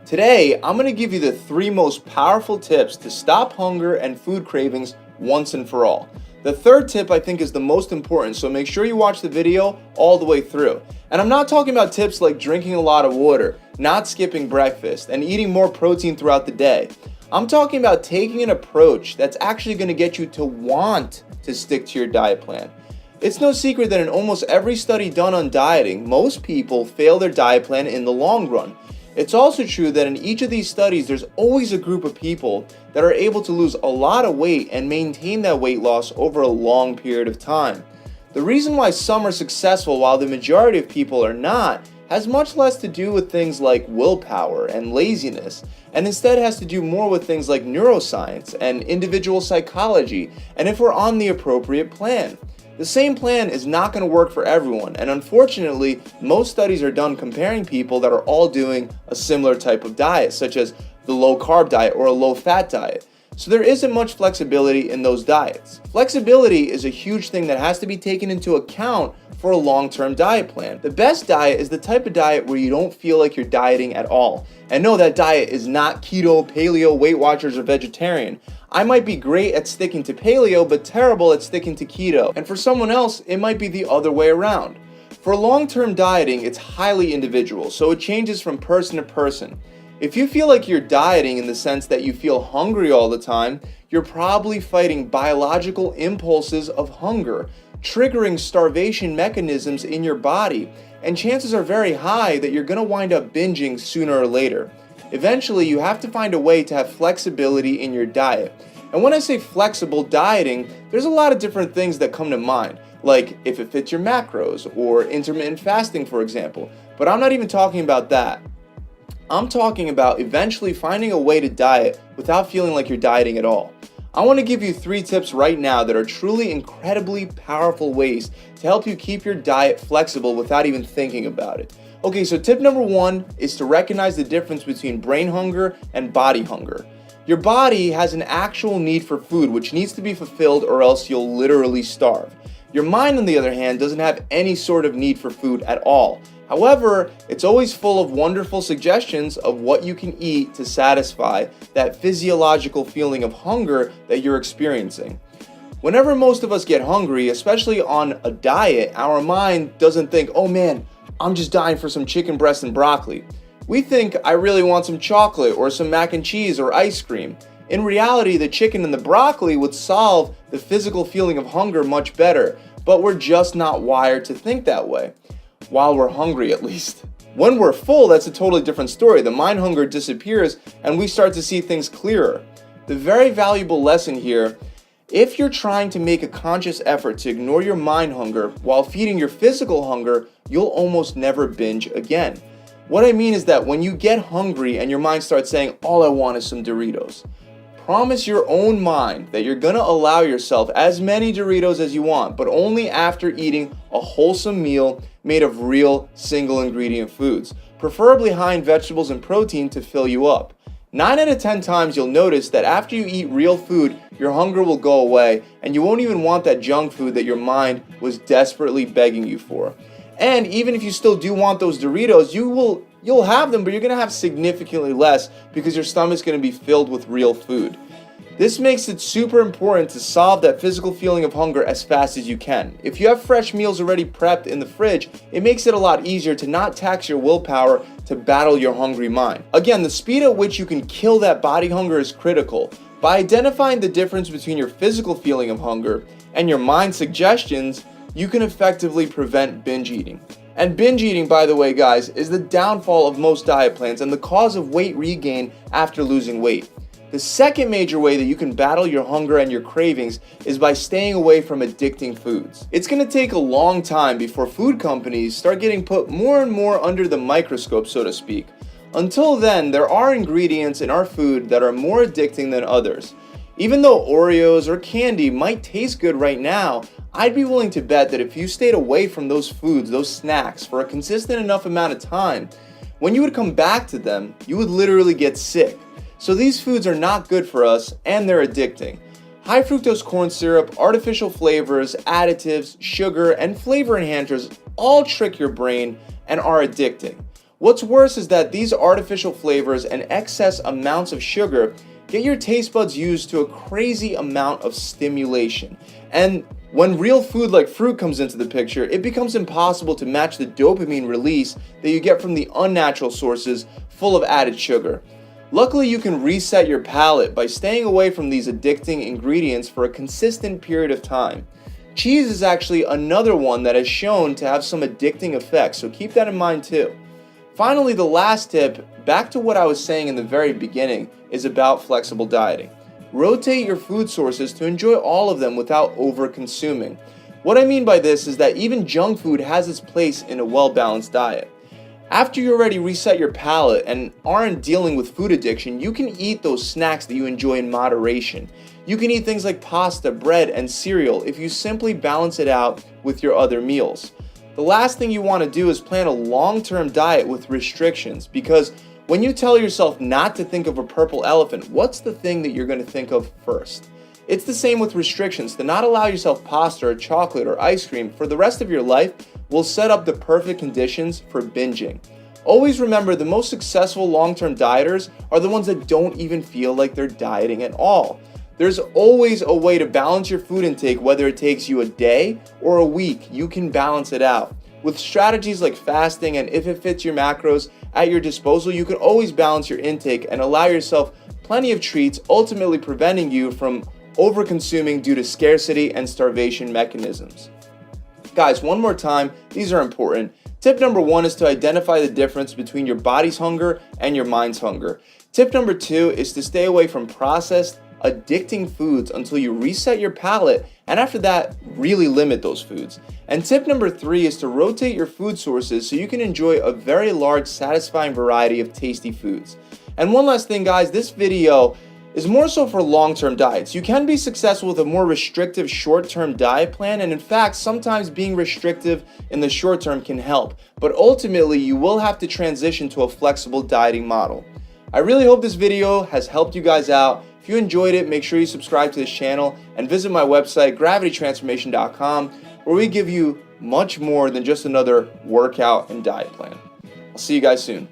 Today, I'm going to give you the 3 most powerful tips to stop hunger and food cravings once and for all. The third tip I think is the most important, so make sure you watch the video all the way through. And I'm not talking about tips like drinking a lot of water, not skipping breakfast, and eating more protein throughout the day. I'm talking about taking an approach that's actually going to get you to want to stick to your diet plan. It's no secret that in almost every study done on dieting, most people fail their diet plan in the long run. It's also true that in each of these studies, there's always a group of people that are able to lose a lot of weight and maintain that weight loss over a long period of time. The reason why some are successful while the majority of people are not has much less to do with things like willpower and laziness, and instead has to do more with things like neuroscience and individual psychology, and if we're on the appropriate plan. The same plan is not going to work for everyone, and unfortunately, most studies are done comparing people that are all doing a similar type of diet, such as the low-carb diet or a low-fat diet. So there isn't much flexibility in those diets. Flexibility is a huge thing that has to be taken into account for a long-term diet plan. The best diet is the type of diet where you don't feel like you're dieting at all. And no, that diet is not keto, paleo, Weight Watchers, or vegetarian. I might be great at sticking to paleo, but terrible at sticking to keto. And for someone else, it might be the other way around. For long-term dieting, it's highly individual, so it changes from person to person. If you feel like you're dieting in the sense that you feel hungry all the time, you're probably fighting biological impulses of hunger, triggering starvation mechanisms in your body, and chances are very high that you're going to wind up binging sooner or later. Eventually, you have to find a way to have flexibility in your diet. And when I say flexible dieting, there's a lot of different things that come to mind, like if it fits your macros or intermittent fasting, for example. But I'm not even talking about that. I'm talking about eventually finding a way to diet without feeling like you're dieting at all. I want to give you 3 tips right now that are truly incredibly powerful ways to help you keep your diet flexible without even thinking about it. Okay, so tip number 1 is to recognize the difference between brain hunger and body hunger. Your body has an actual need for food which needs to be fulfilled or else you'll literally starve. Your mind, on the other hand, doesn't have any sort of need for food at all. However, it's always full of wonderful suggestions of what you can eat to satisfy that physiological feeling of hunger that you're experiencing. Whenever most of us get hungry, especially on a diet, our mind doesn't think, oh man, I'm just dying for some chicken breast and broccoli. We think, I really want some chocolate or some mac and cheese or ice cream. In reality, the chicken and the broccoli would solve the physical feeling of hunger much better, but we're just not wired to think that way. While we're hungry, at least. When we're full, that's a totally different story. The mind hunger disappears and we start to see things clearer. The very valuable lesson here, if you're trying to make a conscious effort to ignore your mind hunger while feeding your physical hunger, you'll almost never binge again. What I mean is that when you get hungry and your mind starts saying, all I want is some Doritos, promise your own mind that you're gonna allow yourself as many Doritos as you want, but only after eating a wholesome meal made of real single ingredient foods, preferably high in vegetables and protein to fill you up. 9 out of 10 times you'll notice that after you eat real food, your hunger will go away and you won't even want that junk food that your mind was desperately begging you for. And even if you still do want those Doritos, you'll have them, but you're gonna have significantly less because your stomach's gonna be filled with real food. This makes it super important to solve that physical feeling of hunger as fast as you can. If you have fresh meals already prepped in the fridge, it makes it a lot easier to not tax your willpower to battle your hungry mind. Again, the speed at which you can kill that body hunger is critical. By identifying the difference between your physical feeling of hunger and your mind suggestions, you can effectively prevent binge eating. And binge eating, by the way, guys, is the downfall of most diet plans and the cause of weight regain after losing weight. The second major way that you can battle your hunger and your cravings is by staying away from addicting foods. It's going to take a long time before food companies start getting put more and more under the microscope, so to speak. Until then, there are ingredients in our food that are more addicting than others. Even though Oreos or candy might taste good right now, I'd be willing to bet that if you stayed away from those foods, those snacks, for a consistent enough amount of time, when you would come back to them, you would literally get sick. So these foods are not good for us and they're addicting. High fructose corn syrup, artificial flavors, additives, sugar, and flavor enhancers all trick your brain and are addicting. What's worse is that these artificial flavors and excess amounts of sugar get your taste buds used to a crazy amount of stimulation. And when real food like fruit comes into the picture, it becomes impossible to match the dopamine release that you get from the unnatural sources full of added sugar. Luckily, you can reset your palate by staying away from these addicting ingredients for a consistent period of time. Cheese is actually another one that is shown to have some addicting effects, so keep that in mind too. Finally, the last tip, back to what I was saying in the very beginning, is about flexible dieting. Rotate your food sources to enjoy all of them without over-consuming. What I mean by this is that even junk food has its place in a well-balanced diet. After you already reset your palate and aren't dealing with food addiction, you can eat those snacks that you enjoy in moderation. You can eat things like pasta, bread, and cereal if you simply balance it out with your other meals. The last thing you want to do is plan a long-term diet with restrictions, because when you tell yourself not to think of a purple elephant, what's the thing that you're going to think of first? It's the same with restrictions. To not allow yourself pasta or chocolate or ice cream for the rest of your life will set up the perfect conditions for binging. Always remember, the most successful long-term dieters are the ones that don't even feel like they're dieting at all. There's always a way to balance your food intake, whether it takes you a day or a week. You can balance it out. With strategies like fasting and if it fits your macros at your disposal, you can always balance your intake and allow yourself plenty of treats, ultimately preventing you from over-consuming due to scarcity and starvation mechanisms. Guys, one more time, these are important. Tip number 1 is to identify the difference between your body's hunger and your mind's hunger. Tip number 2 is to stay away from processed, addicting foods until you reset your palate, and after that, really limit those foods. And tip number 3 is to rotate your food sources so you can enjoy a very large, satisfying variety of tasty foods. And one last thing, guys, this video is more so for long-term diets. You can be successful with a more restrictive short-term diet plan, and in fact, sometimes being restrictive in the short term can help, but ultimately you will have to transition to a flexible dieting model. I really hope this video has helped you guys out. If you enjoyed it, make sure you subscribe to this channel and visit my website, gravitytransformation.com, where we give you much more than just another workout and diet plan. I'll see you guys soon.